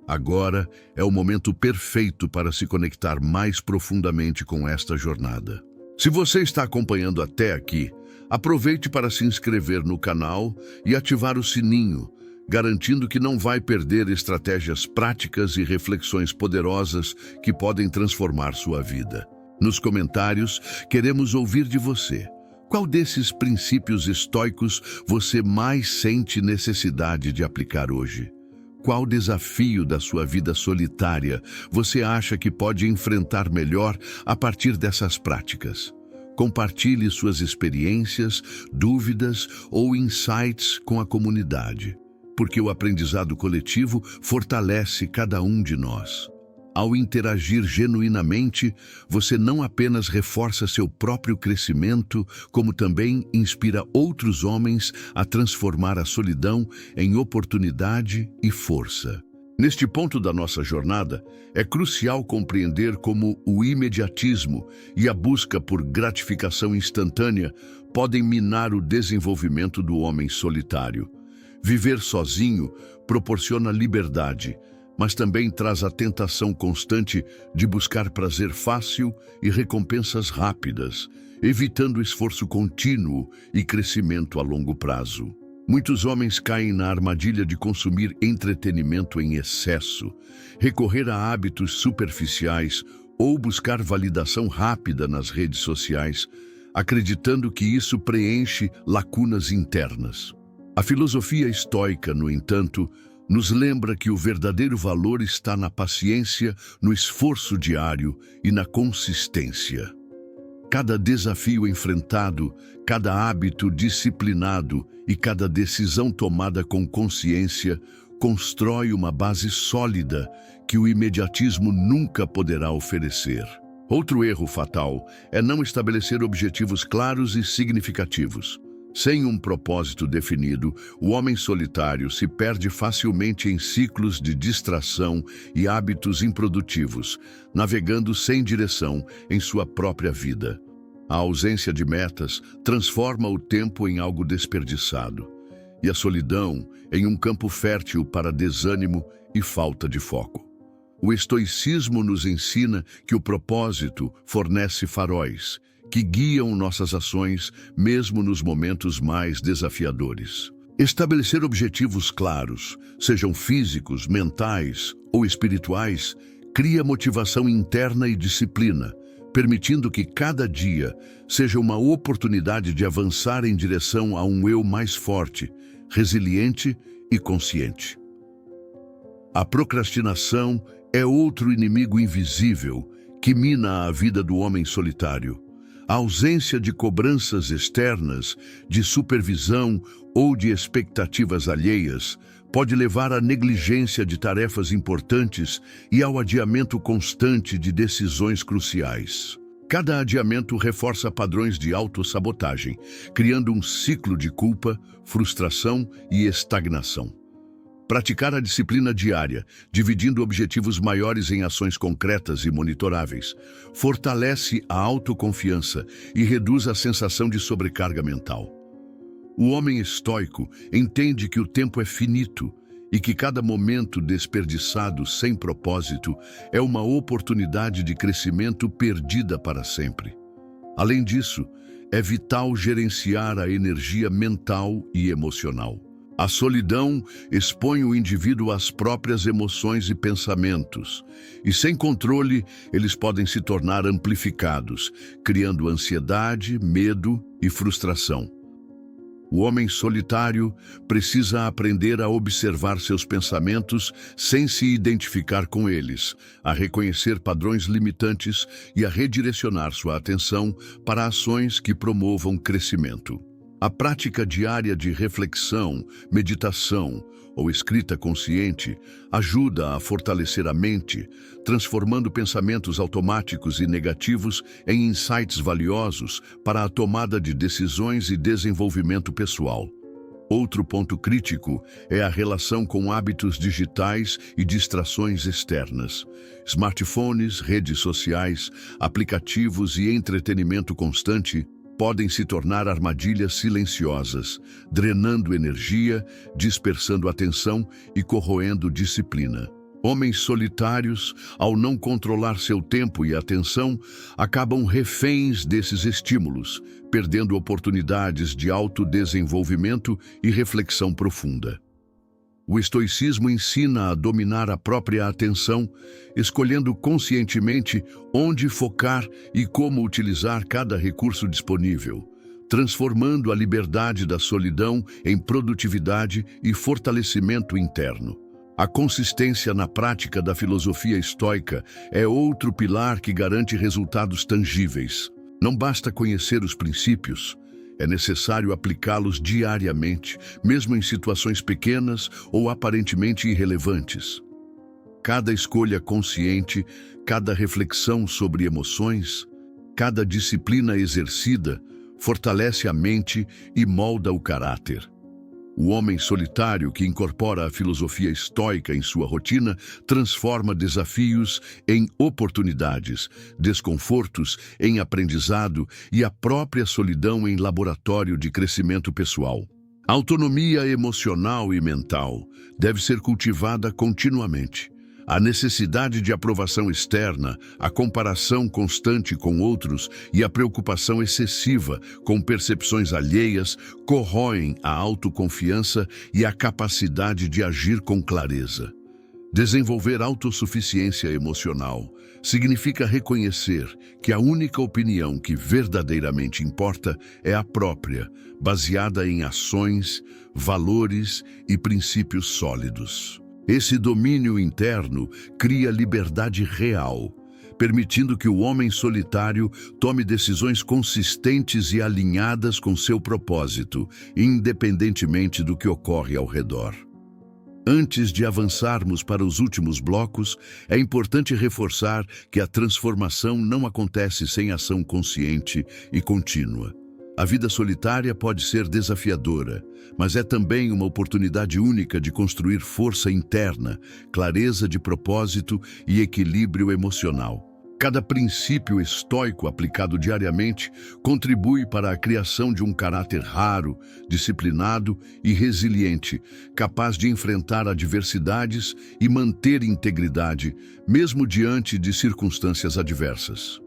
Agora é o momento perfeito para se conectar mais profundamente com esta jornada. Se você está acompanhando até aqui, aproveite para se inscrever no canal e ativar o sininho, garantindo que não vai perder estratégias práticas e reflexões poderosas que podem transformar sua vida. Nos comentários, queremos ouvir de você. Qual desses princípios estoicos você mais sente necessidade de aplicar hoje? Qual desafio da sua vida solitária você acha que pode enfrentar melhor a partir dessas práticas? Compartilhe suas experiências, dúvidas ou insights com a comunidade, porque o aprendizado coletivo fortalece cada um de nós. Ao interagir genuinamente, você não apenas reforça seu próprio crescimento, como também inspira outros homens a transformar a solidão em oportunidade e força. Neste ponto da nossa jornada, é crucial compreender como o imediatismo e a busca por gratificação instantânea podem minar o desenvolvimento do homem solitário. Viver sozinho proporciona liberdade, mas também traz a tentação constante de buscar prazer fácil e recompensas rápidas, evitando esforço contínuo e crescimento a longo prazo. Muitos homens caem na armadilha de consumir entretenimento em excesso, recorrer a hábitos superficiais ou buscar validação rápida nas redes sociais, acreditando que isso preenche lacunas internas. A filosofia estoica, no entanto, nos lembra que o verdadeiro valor está na paciência, no esforço diário e na consistência. Cada desafio enfrentado, cada hábito disciplinado e cada decisão tomada com consciência constrói uma base sólida que o imediatismo nunca poderá oferecer. Outro erro fatal é não estabelecer objetivos claros e significativos. Sem um propósito definido, o homem solitário se perde facilmente em ciclos de distração e hábitos improdutivos, navegando sem direção em sua própria vida. A ausência de metas transforma o tempo em algo desperdiçado, e a solidão em um campo fértil para desânimo e falta de foco. O estoicismo nos ensina que o propósito fornece faróis, que guiam nossas ações mesmo nos momentos mais desafiadores. Estabelecer objetivos claros, sejam físicos, mentais ou espirituais, cria motivação interna e disciplina, permitindo que cada dia seja uma oportunidade de avançar em direção a um eu mais forte, resiliente e consciente. A procrastinação é outro inimigo invisível que mina a vida do homem solitário. A ausência de cobranças externas, de supervisão ou de expectativas alheias pode levar à negligência de tarefas importantes e ao adiamento constante de decisões cruciais. Cada adiamento reforça padrões de autossabotagem, criando um ciclo de culpa, frustração e estagnação. Praticar a disciplina diária, dividindo objetivos maiores em ações concretas e monitoráveis, fortalece a autoconfiança e reduz a sensação de sobrecarga mental. O homem estoico entende que o tempo é finito e que cada momento desperdiçado sem propósito é uma oportunidade de crescimento perdida para sempre. Além disso, é vital gerenciar a energia mental e emocional. A solidão expõe o indivíduo às próprias emoções e pensamentos, e sem controle, eles podem se tornar amplificados, criando ansiedade, medo e frustração. O homem solitário precisa aprender a observar seus pensamentos sem se identificar com eles, a reconhecer padrões limitantes e a redirecionar sua atenção para ações que promovam crescimento. A prática diária de reflexão, meditação ou escrita consciente ajuda a fortalecer a mente, transformando pensamentos automáticos e negativos em insights valiosos para a tomada de decisões e desenvolvimento pessoal. Outro ponto crítico é a relação com hábitos digitais e distrações externas. Smartphones, redes sociais, aplicativos e entretenimento constante podem se tornar armadilhas silenciosas, drenando energia, dispersando atenção e corroendo disciplina. Homens solitários, ao não controlar seu tempo e atenção, acabam reféns desses estímulos, perdendo oportunidades de autodesenvolvimento e reflexão profunda. O estoicismo ensina a dominar a própria atenção, escolhendo conscientemente onde focar e como utilizar cada recurso disponível, transformando a liberdade da solidão em produtividade e fortalecimento interno. A consistência na prática da filosofia estoica é outro pilar que garante resultados tangíveis. Não basta conhecer os princípios, é necessário aplicá-los diariamente, mesmo em situações pequenas ou aparentemente irrelevantes. Cada escolha consciente, cada reflexão sobre emoções, cada disciplina exercida fortalece a mente e molda o caráter. O homem solitário que incorpora a filosofia estoica em sua rotina transforma desafios em oportunidades, desconfortos em aprendizado e a própria solidão em laboratório de crescimento pessoal. A autonomia emocional e mental deve ser cultivada continuamente. A necessidade de aprovação externa, a comparação constante com outros e a preocupação excessiva com percepções alheias corroem a autoconfiança e a capacidade de agir com clareza. Desenvolver autossuficiência emocional significa reconhecer que a única opinião que verdadeiramente importa é a própria, baseada em ações, valores e princípios sólidos. Esse domínio interno cria liberdade real, permitindo que o homem solitário tome decisões consistentes e alinhadas com seu propósito, independentemente do que ocorre ao redor. Antes de avançarmos para os últimos blocos, é importante reforçar que a transformação não acontece sem ação consciente e contínua. A vida solitária pode ser desafiadora, mas é também uma oportunidade única de construir força interna, clareza de propósito e equilíbrio emocional. Cada princípio estoico aplicado diariamente contribui para a criação de um caráter raro, disciplinado e resiliente, capaz de enfrentar adversidades e manter integridade, mesmo diante de circunstâncias adversas.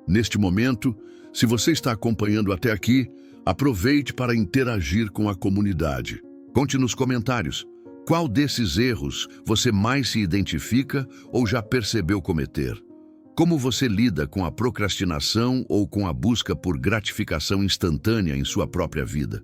Neste momento, se você está acompanhando até aqui, aproveite para interagir com a comunidade. Conte nos comentários qual desses erros você mais se identifica ou já percebeu cometer. Como você lida com a procrastinação ou com a busca por gratificação instantânea em sua própria vida?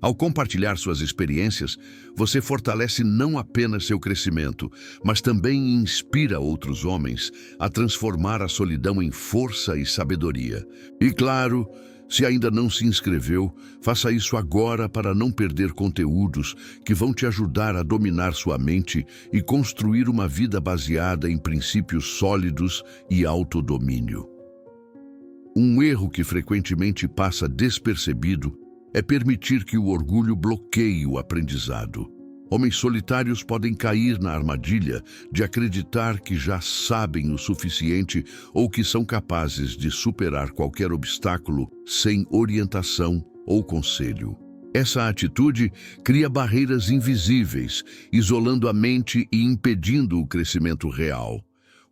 Ao compartilhar suas experiências, você fortalece não apenas seu crescimento, mas também inspira outros homens a transformar a solidão em força e sabedoria. E claro, se ainda não se inscreveu, faça isso agora para não perder conteúdos que vão te ajudar a dominar sua mente e construir uma vida baseada em princípios sólidos e autodomínio. Um erro que frequentemente passa despercebido é permitir que o orgulho bloqueie o aprendizado. Homens solitários podem cair na armadilha de acreditar que já sabem o suficiente ou que são capazes de superar qualquer obstáculo sem orientação ou conselho. Essa atitude cria barreiras invisíveis, isolando a mente e impedindo o crescimento real.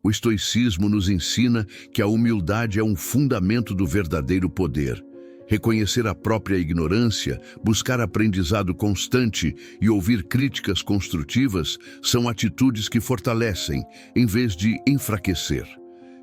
O estoicismo nos ensina que a humildade é um fundamento do verdadeiro poder. Reconhecer a própria ignorância, buscar aprendizado constante e ouvir críticas construtivas são atitudes que fortalecem, em vez de enfraquecer.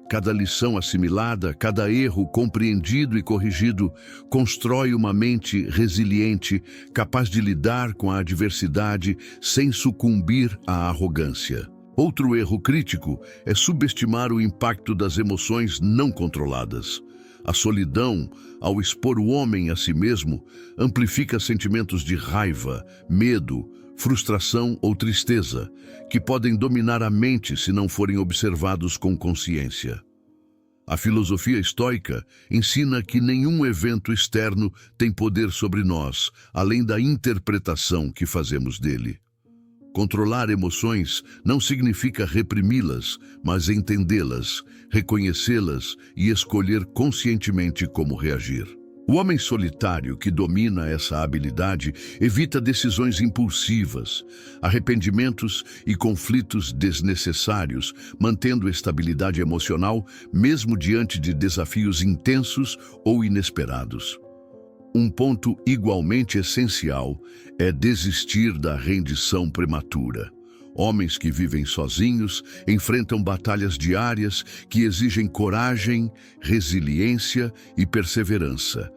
Cada lição assimilada, cada erro compreendido e corrigido, constrói uma mente resiliente, capaz de lidar com a adversidade sem sucumbir à arrogância. Outro erro crítico é subestimar o impacto das emoções não controladas. A solidão, ao expor o homem a si mesmo, amplifica sentimentos de raiva, medo, frustração ou tristeza, que podem dominar a mente se não forem observados com consciência. A filosofia estoica ensina que nenhum evento externo tem poder sobre nós, além da interpretação que fazemos dele. Controlar emoções não significa reprimi-las, mas entendê-las, reconhecê-las e escolher conscientemente como reagir. O homem solitário que domina essa habilidade evita decisões impulsivas, arrependimentos e conflitos desnecessários, mantendo estabilidade emocional mesmo diante de desafios intensos ou inesperados. Um ponto igualmente essencial é desistir da rendição prematura. Homens que vivem sozinhos enfrentam batalhas diárias que exigem coragem, resiliência e perseverança.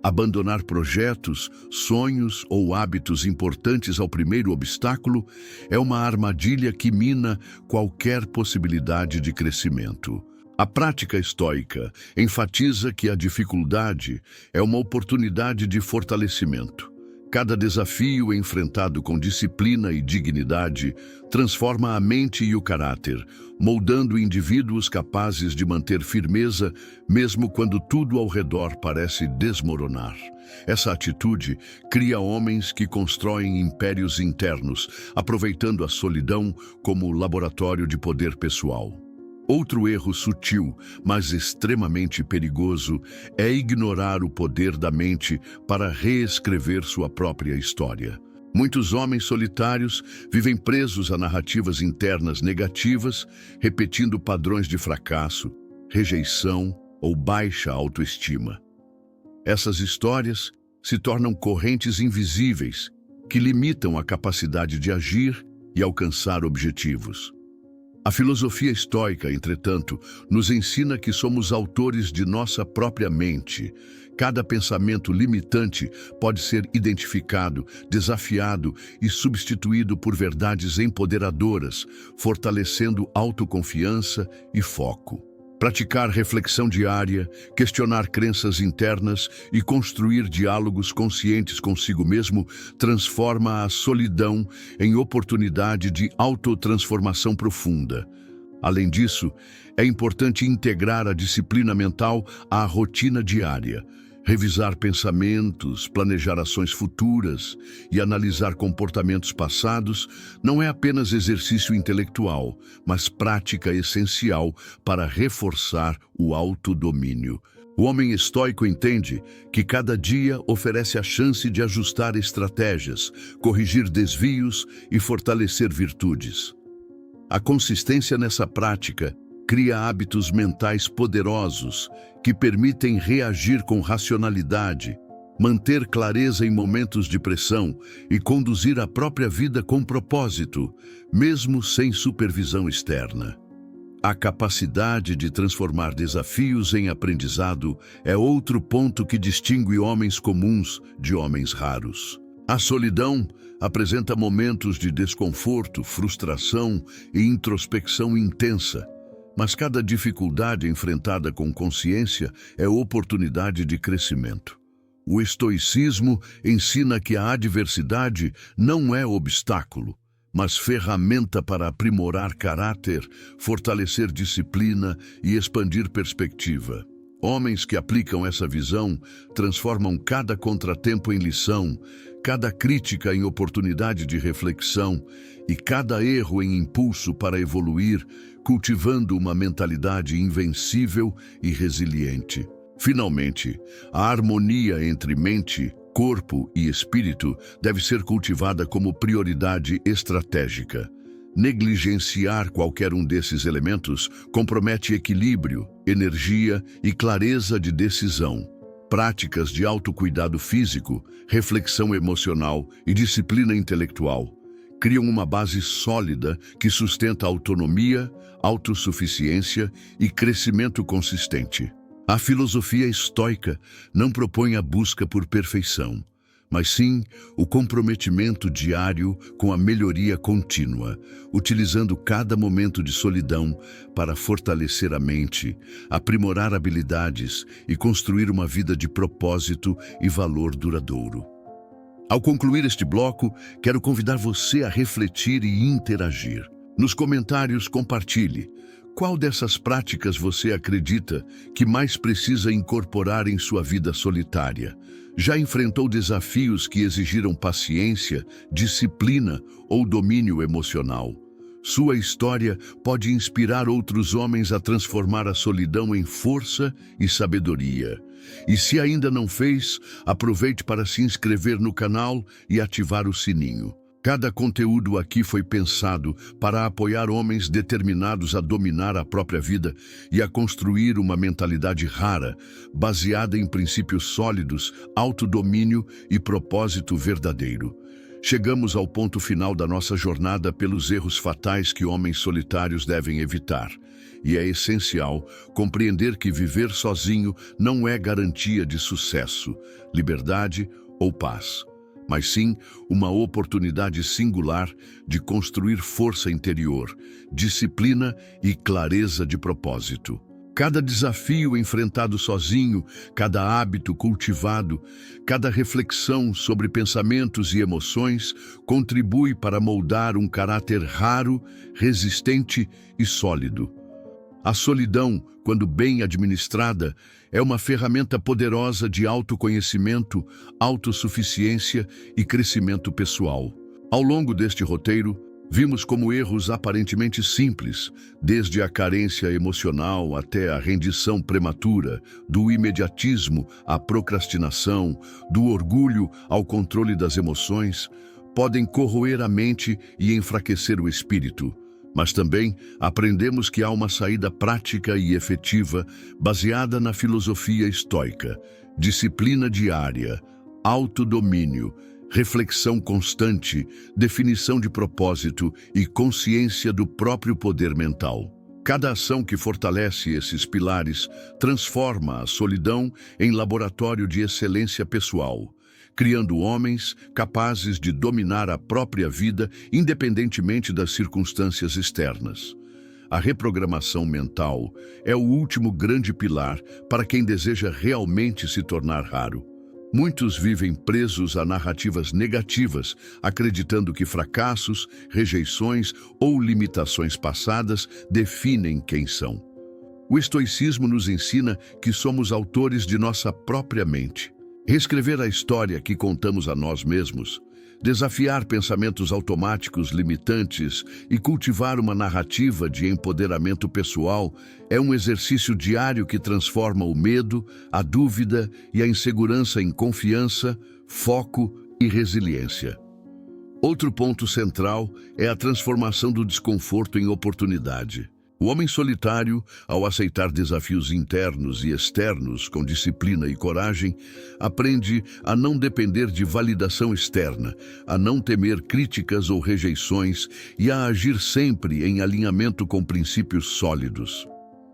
Abandonar projetos, sonhos ou hábitos importantes ao primeiro obstáculo é uma armadilha que mina qualquer possibilidade de crescimento. A prática estoica enfatiza que a dificuldade é uma oportunidade de fortalecimento. Cada desafio enfrentado com disciplina e dignidade transforma a mente e o caráter, moldando indivíduos capazes de manter firmeza mesmo quando tudo ao redor parece desmoronar. Essa atitude cria homens que constroem impérios internos, aproveitando a solidão como laboratório de poder pessoal. Outro erro sutil, mas extremamente perigoso, é ignorar o poder da mente para reescrever sua própria história. Muitos homens solitários vivem presos a narrativas internas negativas, repetindo padrões de fracasso, rejeição ou baixa autoestima. Essas histórias se tornam correntes invisíveis que limitam a capacidade de agir e alcançar objetivos. A filosofia estoica, entretanto, nos ensina que somos autores de nossa própria mente. Cada pensamento limitante pode ser identificado, desafiado e substituído por verdades empoderadoras, fortalecendo autoconfiança e foco. Praticar reflexão diária, questionar crenças internas e construir diálogos conscientes consigo mesmo transforma a solidão em oportunidade de autotransformação profunda. Além disso, é importante integrar a disciplina mental à rotina diária. Revisar pensamentos, planejar ações futuras e analisar comportamentos passados não é apenas exercício intelectual, mas prática essencial para reforçar o autodomínio. O homem estoico entende que cada dia oferece a chance de ajustar estratégias, corrigir desvios e fortalecer virtudes. A consistência nessa prática cria hábitos mentais poderosos que permitem reagir com racionalidade, manter clareza em momentos de pressão e conduzir a própria vida com propósito, mesmo sem supervisão externa. A capacidade de transformar desafios em aprendizado é outro ponto que distingue homens comuns de homens raros. A solidão apresenta momentos de desconforto, frustração e introspecção intensa. Mas cada dificuldade enfrentada com consciência é oportunidade de crescimento. O estoicismo ensina que a adversidade não é obstáculo, mas ferramenta para aprimorar caráter, fortalecer disciplina e expandir perspectiva. Homens que aplicam essa visão transformam cada contratempo em lição, cada crítica em oportunidade de reflexão e cada erro em impulso para evoluir, cultivando uma mentalidade invencível e resiliente. Finalmente, a harmonia entre mente, corpo e espírito deve ser cultivada como prioridade estratégica. Negligenciar qualquer um desses elementos compromete equilíbrio, energia e clareza de decisão. Práticas de autocuidado físico, reflexão emocional e disciplina intelectual criam uma base sólida que sustenta autonomia, autossuficiência e crescimento consistente. A filosofia estoica não propõe a busca por perfeição, mas sim o comprometimento diário com a melhoria contínua, utilizando cada momento de solidão para fortalecer a mente, aprimorar habilidades e construir uma vida de propósito e valor duradouro. Ao concluir este bloco, quero convidar você a refletir e interagir. Nos comentários, compartilhe Qual dessas práticas você acredita que mais precisa incorporar em sua vida solitária? Já enfrentou desafios que exigiram paciência, disciplina ou domínio emocional? Sua história pode inspirar outros homens a transformar a solidão em força e sabedoria. E se ainda não fez, aproveite para se inscrever no canal e ativar o sininho. Cada conteúdo aqui foi pensado para apoiar homens determinados a dominar a própria vida e a construir uma mentalidade rara, baseada em princípios sólidos, autodomínio e propósito verdadeiro. Chegamos ao ponto final da nossa jornada pelos erros fatais que homens solitários devem evitar. E é essencial compreender que viver sozinho não é garantia de sucesso, liberdade ou paz, mas sim uma oportunidade singular de construir força interior, disciplina e clareza de propósito. Cada desafio enfrentado sozinho, cada hábito cultivado, cada reflexão sobre pensamentos e emoções contribui para moldar um caráter raro, resistente e sólido. A solidão, quando bem administrada, é uma ferramenta poderosa de autoconhecimento, autossuficiência e crescimento pessoal. Ao longo deste roteiro, vimos como erros aparentemente simples, desde a carência emocional até a rendição prematura, do imediatismo à procrastinação, do orgulho ao controle das emoções, podem corroer a mente e enfraquecer o espírito. Mas também aprendemos que há uma saída prática e efetiva baseada na filosofia estoica, disciplina diária, autodomínio, reflexão constante, definição de propósito e consciência do próprio poder mental. Cada ação que fortalece esses pilares transforma a solidão em laboratório de excelência pessoal, criando homens capazes de dominar a própria vida independentemente das circunstâncias externas. A reprogramação mental é o último grande pilar para quem deseja realmente se tornar raro. Muitos vivem presos a narrativas negativas, acreditando que fracassos, rejeições ou limitações passadas definem quem são. O estoicismo nos ensina que somos autores de nossa própria mente. Reescrever a história que contamos a nós mesmos, desafiar pensamentos automáticos limitantes e cultivar uma narrativa de empoderamento pessoal é um exercício diário que transforma o medo, a dúvida e a insegurança em confiança, foco e resiliência. Outro ponto central é a transformação do desconforto em oportunidade. O homem solitário, ao aceitar desafios internos e externos com disciplina e coragem, aprende a não depender de validação externa, a não temer críticas ou rejeições e a agir sempre em alinhamento com princípios sólidos.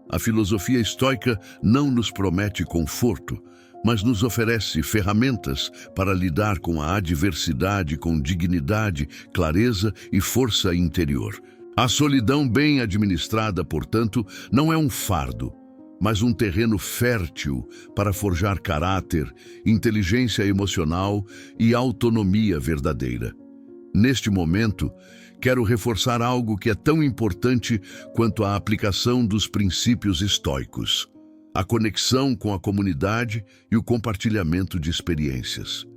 A filosofia estoica não nos promete conforto, mas nos oferece ferramentas para lidar com a adversidade com dignidade, clareza e força interior. A solidão bem administrada, portanto, não é um fardo, mas um terreno fértil para forjar caráter, inteligência emocional e autonomia verdadeira. Neste momento, quero reforçar algo que é tão importante quanto a aplicação dos princípios estoicos: a conexão com a comunidade e o compartilhamento de experiências.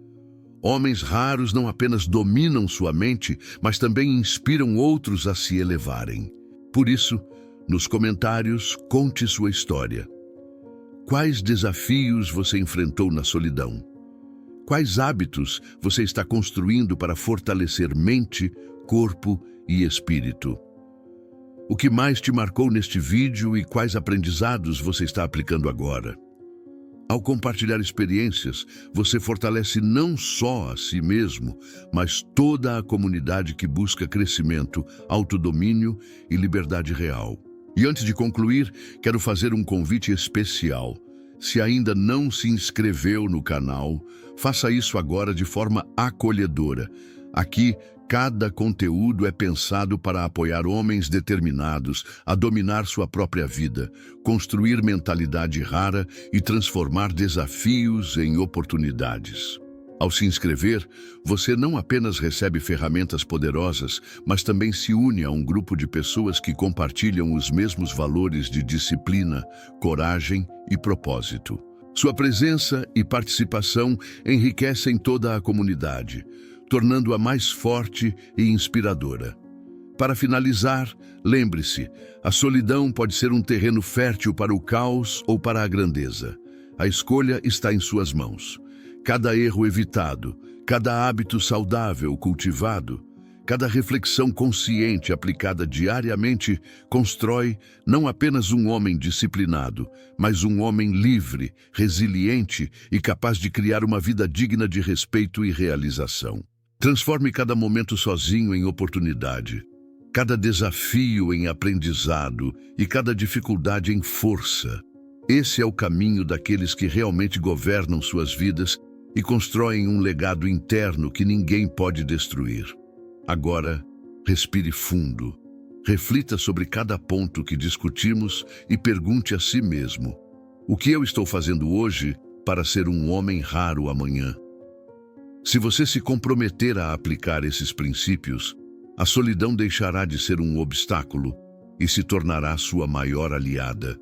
Homens raros não apenas dominam sua mente, mas também inspiram outros a se elevarem. Por isso, nos comentários, conte sua história. Quais desafios você enfrentou na solidão? Quais hábitos você está construindo para fortalecer mente, corpo e espírito? O que mais te marcou neste vídeo e quais aprendizados você está aplicando agora? Ao compartilhar experiências, você fortalece não só a si mesmo, mas toda a comunidade que busca crescimento, autodomínio e liberdade real. E antes de concluir, quero fazer um convite especial. Se ainda não se inscreveu no canal, faça isso agora de forma acolhedora. Aqui, cada conteúdo é pensado para apoiar homens determinados a dominar sua própria vida, construir mentalidade rara e transformar desafios em oportunidades. Ao se inscrever, você não apenas recebe ferramentas poderosas, mas também se une a um grupo de pessoas que compartilham os mesmos valores de disciplina, coragem e propósito. Sua presença e participação enriquecem toda a comunidade, tornando-a mais forte e inspiradora. Para finalizar, lembre-se, a solidão pode ser um terreno fértil para o caos ou para a grandeza. A escolha está em suas mãos. Cada erro evitado, cada hábito saudável cultivado, cada reflexão consciente aplicada diariamente constrói não apenas um homem disciplinado, mas um homem livre, resiliente e capaz de criar uma vida digna de respeito e realização. Transforme cada momento sozinho em oportunidade, cada desafio em aprendizado e cada dificuldade em força. Esse é o caminho daqueles que realmente governam suas vidas e constroem um legado interno que ninguém pode destruir. Agora, respire fundo, reflita sobre cada ponto que discutimos e pergunte a si mesmo: o que eu estou fazendo hoje para ser um homem raro amanhã? Se você se comprometer a aplicar esses princípios, a solidão deixará de ser um obstáculo e se tornará sua maior aliada.